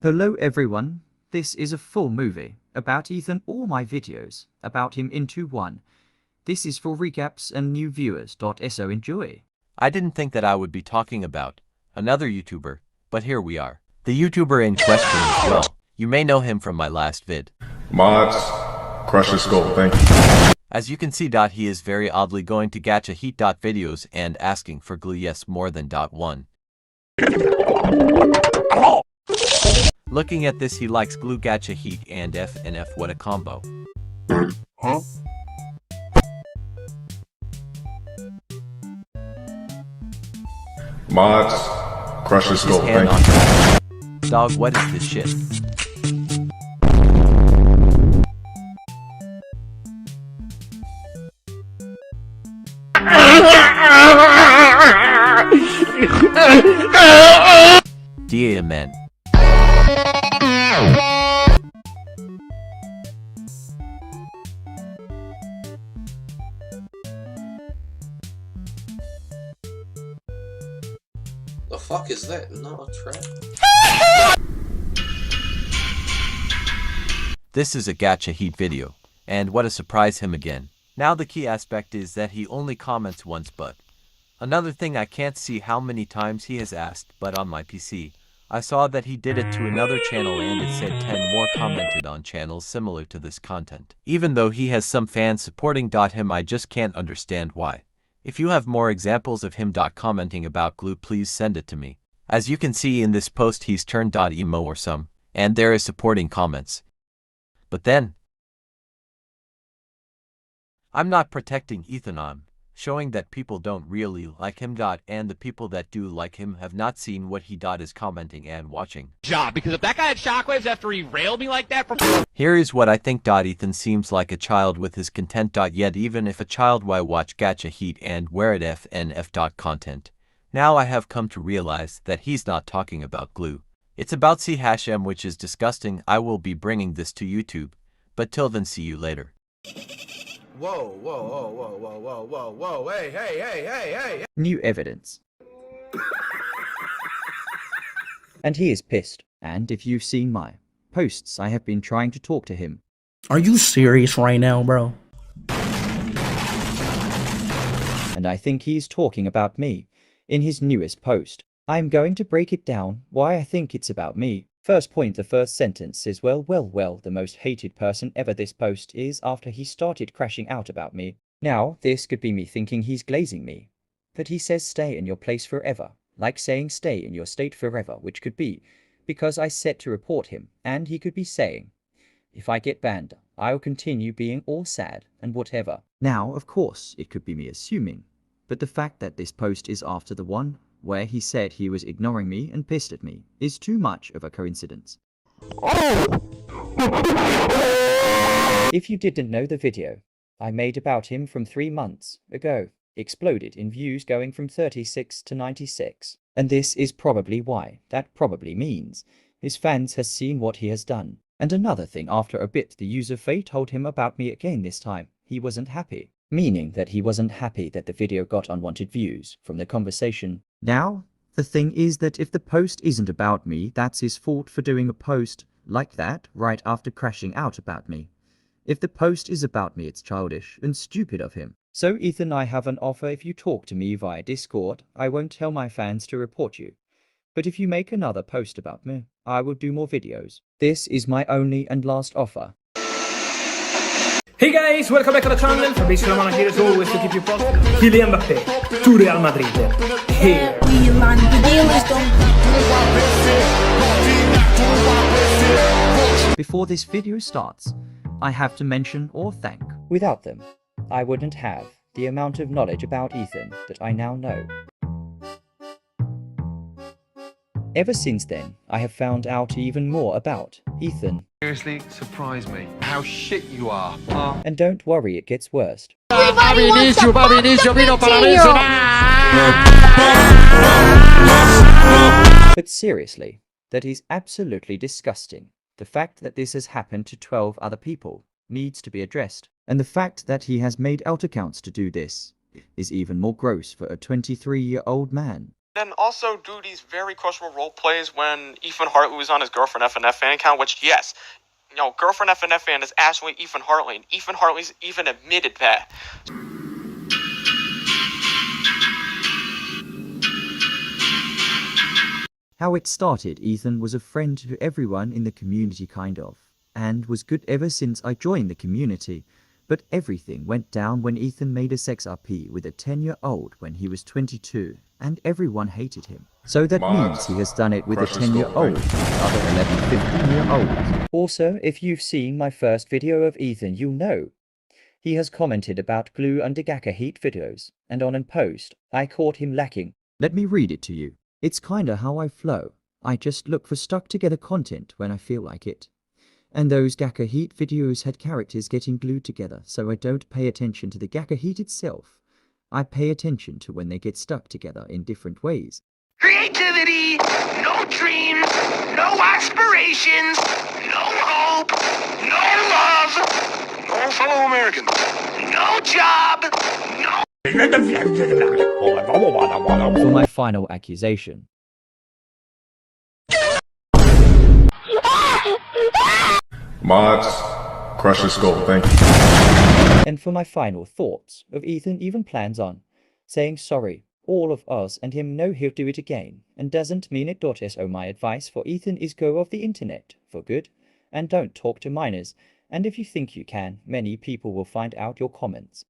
Hello everyone, this is a full movie about Ethan, all my videos about him into one. This is for recaps and new viewers. So enjoy. I didn't think that I would be talking about another YouTuber, but here we are. The YouTuber in question as well. You may know him from my last vid. Mods, crush the skull, thank you. As you can see, he is very oddly going to gacha heat videos and asking for glue yes more than one. Looking at this, he likes glue gacha heat and FNF, what a combo. Huh? Mods, crush the skull, Hand thank you. on dog, what is this shit? Dear man. The fuck is that? Not a trap. This is a gacha heat video, and what a surprise him again. Now the key aspect is that he only comments once, but another thing, I can't see how many times he has asked, but on my PC, I saw that he did it to another channel and it said 10 more commented on channels similar to this content. Even though he has some fans supporting him, I just can't understand why. If you have more examples of him commenting about glue, please send it to me. As you can see in this post, he's turned emo or some, and there is supporting comments. But then, I'm not protecting Ethan, I'm showing that people don't really like him, and the people that do like him have not seen what he is commenting and watching. Job, because if that guy had shockwaves after he railed me like that for Here is what I think. Ethan seems like a child with his content. Yet even if a child, why watch gacha heat and wear it FNF. Content. Now I have come to realize that he's not talking about glue. It's about CM, which is disgusting. I will be bringing this to YouTube, but till then, see you later. Whoa, whoa, whoa, whoa, whoa, whoa, whoa, whoa, hey, hey, hey, hey, hey! New evidence. And he is pissed. And if you've seen my posts, I have been trying to talk to him. Are you serious right now, bro? And I think he's talking about me in his newest post. I'm going to break it down why I think it's about me. First point, the first sentence is well, the most hated person ever. This post is after he started crashing out about me. Now, this could be me thinking he's glazing me. But he says stay in your place forever, like saying stay in your state forever, which could be because I set to report him, and he could be saying, if I get banned, I'll continue being all sad and whatever. Now, of course, it could be me assuming, but the fact that this post is after the one where he said he was ignoring me and pissed at me is too much of a coincidence. If you didn't know, the video I made about him from 3 months ago exploded in views, going from 36 to 96. And this is probably why. That probably means his fans has seen what he has done. And another thing, after a bit the user Faye told him about me again. This time he wasn't happy, meaning that he wasn't happy that the video got unwanted views from the conversation. Now, the thing is that if the post isn't about me, that's his fault for doing a post like that right after crashing out about me. If the post is about me, it's childish and stupid of him. So Ethan, I have an offer. If you talk to me via Discord, I won't tell my fans to report you. But if you make another post about me, I will do more videos. This is my only and last offer. Hey guys, welcome back to the channel. Fabrice Romano here as always to keep you posted. Kylian Mbappé to Real Madrid. Here. Before this video starts, I have to mention or thank. Without them, I wouldn't have the amount of knowledge about Ethan that I now know. Ever since then, I have found out even more about Ethan. Seriously, surprise me. How shit you are. And don't worry, it gets worse. But seriously, that is absolutely disgusting. The fact that this has happened to 12 other people needs to be addressed. And the fact that he has made alt accounts to do this is even more gross for a 23-year-old man. Then also do these very questionable role plays when Ethan Hartley was on his Girlfriend FNF fan account, which, yes, Girlfriend FNF fan is actually Ethan Hartley, and Ethan Hartley's even admitted that. How it started, Ethan was a friend to everyone in the community kind of, and was good ever since I joined the community, but everything went down when Ethan made a sex RP with a 10-year-old when he was 22, and everyone hated him. So that means he has done it with a 10-year-old, other 11, 15-year-olds. Also, if you've seen my first video of Ethan, you'll know. He has commented about glue under Gaka Heat videos, and on a post, I caught him lacking. Let me read it to you. It's kinda how I flow. I just look for stuck together content when I feel like it. And those Gaka Heat videos had characters getting glued together, so I don't pay attention to the Gaka Heat itself. I pay attention to when they get stuck together in different ways. Creativity, no dreams, no aspirations, no hope, no love, no fellow Americans, no job, no... For my final accusation. Mods, crush his skull, thank you. And for my final thoughts of Ethan even plans on saying sorry. All of us and him know he'll do it again, and doesn't mean it. So my advice for Ethan is go off the internet for good, and don't talk to minors, and if you think you can, many people will find out your comments.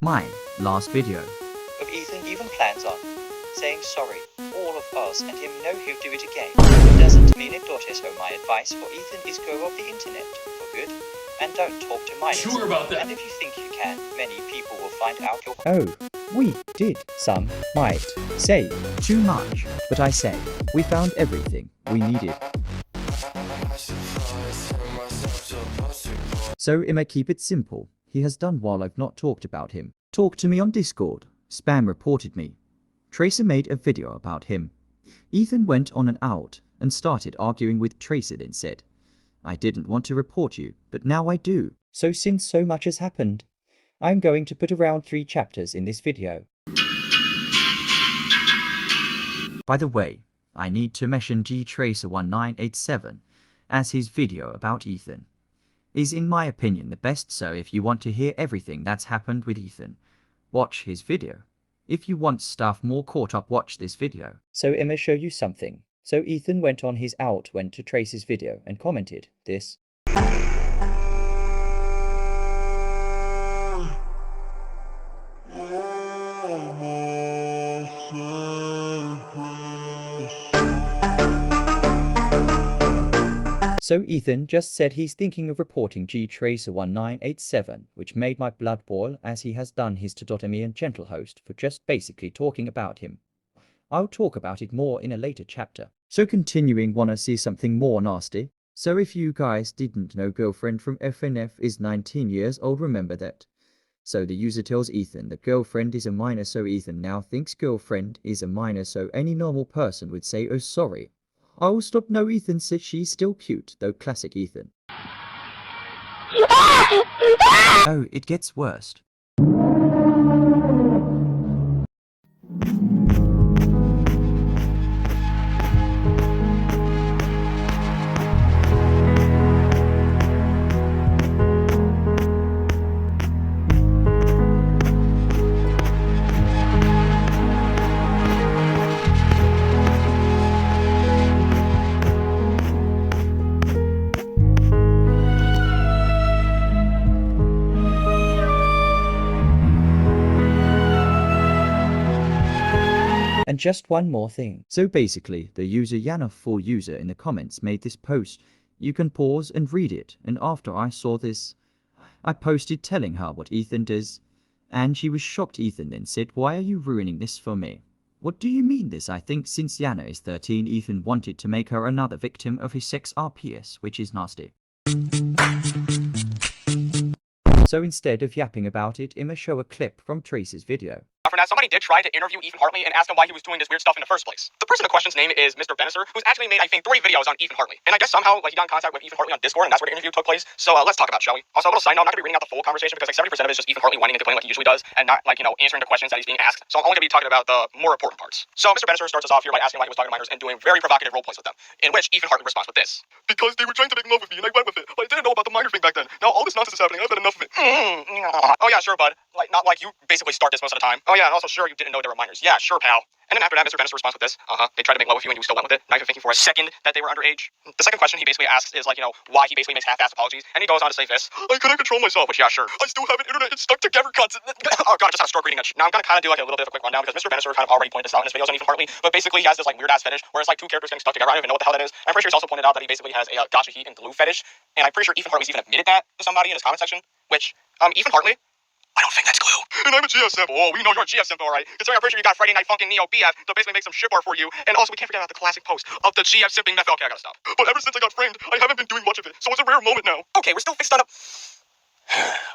My last video of Ethan even plans on saying sorry. All of us and him know he'll do it again. It doesn't mean it. So my advice for Ethan is go off the internet for good, and don't talk to minors. Sure about that. And if you think you can, many people will find out your... Oh, we did. Some might say too much, but I say we found everything we needed. So I'ma keep it simple. He has done while I've not talked about him. Talk to me on Discord. Spam reported me. Tracer made a video about him. Ethan went on an out and started arguing with Tracer, then said, I didn't want to report you, but now I do. So since so much has happened, I'm going to put around 3 chapters in this video. By the way, I need to mention Tracer1987 as his video about Ethan is in my opinion the best, so if you want to hear everything that's happened with Ethan, watch his video. If you want stuff more caught up, watch this video. So I'ma show you something. So Ethan went on his out, went to Trace's video and commented this. So Ethan just said he's thinking of reporting Tracer1987, which made my blood boil as he has done his Todotomy and Gentle Host for just basically talking about him. I'll talk about it more in a later chapter. So continuing, wanna see something more nasty? So if you guys didn't know, girlfriend from FNF is 19 years old, remember that. So the user tells Ethan that girlfriend is a minor, so Ethan now thinks girlfriend is a minor, so any normal person would say, oh sorry. I'll stop. No, Ethan said she's still cute, though classic Ethan. Oh, it gets worse. And just one more thing. So basically, the user Yana4user in the comments made this post. You can pause and read it. And after I saw this, I posted telling her what Ethan does. And she was shocked. Ethan then said, why are you ruining this for me? What do you mean this? I think since Yana is 13, Ethan wanted to make her another victim of his sex RPS, which is nasty. So instead of yapping about it, I'ma show a clip from Trace's video. For that, somebody did try to interview Ethan Hartley and ask him why he was doing this weird stuff in the first place. The person in question's name is Mr. Benesser, who's actually made, I think, 3 videos on Ethan Hartley. And I guess somehow, like, he got in contact with Ethan Hartley on Discord, and that's where the interview took place. So let's talk about it, shall we? Also, a little side note, I'm not going to be reading out the full conversation because, like, 70% of it is just Ethan Hartley whining and complaining like he usually does, and not, like, answering the questions that he's being asked. So I'm only going to be talking about the more important parts. So Mr. Benesser starts us off here by asking why he was talking to minors and doing very provocative role plays with them, in which Ethan Hartley responds with this. Because they were trying to make love with me, and I went with it, but I didn't know about the minor thing back then. Now all this nonsense is happening, I've had enough of it. Oh yeah, sure, bud. Like, not like you basically start this most of the time. Oh yeah, and also sure, you didn't know they were minors. Yeah, sure, pal. And then after that, Mr. Benesser responds with this. They tried to make love with you and you still went with it, not even thinking for a second that they were underage. The second question he basically asks is, like, why he basically makes half-assed apologies. And he goes on to say this. I couldn't control myself, which, yeah, sure. I still have an internet, it's stuck together, cuts. Oh god, I just had a stroke reading it. Now I'm gonna kind of do, like, a little bit of a quick rundown because Mr. Benesser kind of already pointed this out in his videos on Ethan Hartley. But basically, he has this, like, weird-ass fetish where it's, like, 2 characters getting stuck together. I don't even know what the hell that is. I'm pretty sure he's also pointed out that he basically has a gacha heat and glue fetish. And I'm pretty sure Ethan Hartley's even admitted that to somebody in his comment section. Which, Ethan Hartley, I don't think that's glue. And I'm a GF simple. Oh, we know you're a GF simple, alright? Considering I'm pretty sure you got Friday Night Funkin' Neo BF to basically make some shit bar for you. And also, we can't forget about the classic post of the GF simping method. Okay, I gotta stop. But ever since I got framed, I haven't been doing much of it. So it's a rare moment now. Okay, we're still fixed on a...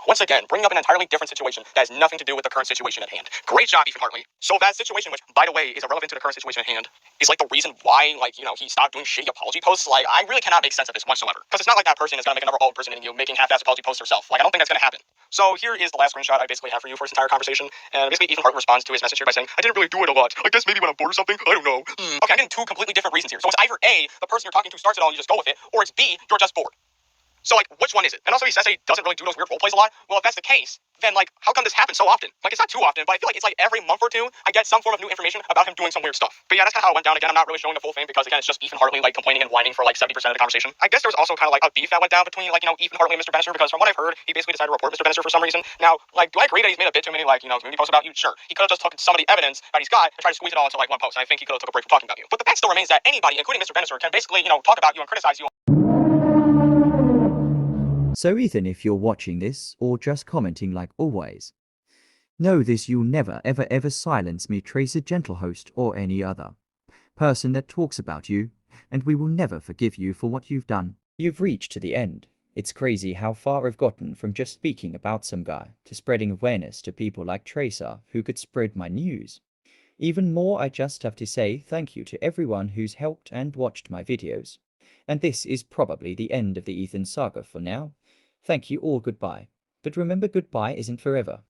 Once again, bringing up an entirely different situation that has nothing to do with the current situation at hand. Great job, Ethan Hartley. So that situation, which, by the way, is irrelevant to the current situation at hand, is like the reason why, like, he stopped doing shitty apology posts. Like, I really cannot make sense of this whatsoever. Because it's not like that person is gonna make another old person in you making half-assed apology posts herself. Like, I don't think that's gonna happen. So here is the last screenshot I basically have for you for this entire conversation. And basically, Ethan Hartley responds to his message here by saying, I didn't really do it a lot. I guess maybe when I'm bored or something. I don't know. Okay, I'm getting 2 completely different reasons here. So it's either A, the person you're talking to starts it all and you just go with it, or it's B, you're just bored. So, like, which one is it? And also he says that he doesn't really do those weird role plays a lot. Well, if that's the case, then, like, how come this happens so often? Like, it's not too often, but I feel like it's, like, every month or two, I get some form of new information about him doing some weird stuff. But yeah, that's kind of how it went down. Again, I'm not really showing the full thing because, again, it's just Ethan Hartley, like, complaining and whining for, like, 70% of the conversation. I guess there was also kind of, like, a beef that went down between, like, Ethan Hartley and Mr. Benesser because from what I've heard, he basically decided to report Mr. Benesser for some reason. Now, like, do I agree that he's made a bit too many, like, community posts about you? Sure. He could have just taken some of the evidence that he's got and tried to squeeze it all into, like, one post. And I think he could have took a break from talking about you. But the fact still remains that anybody, including Mr. Benesser, can basically, talk about you and criticize you. So Ethan, if you're watching this, or just commenting like always, know this: you'll never ever silence me, Tracer Gentle Host, or any other person that talks about you, and we will never forgive you for what you've done. You've reached to the end. It's crazy how far I've gotten from just speaking about some guy to spreading awareness to people like Tracer who could spread my news. Even more, I just have to say thank you to everyone who's helped and watched my videos. And this is probably the end of the Ethan saga for now. Thank you all, goodbye. But remember, goodbye isn't forever.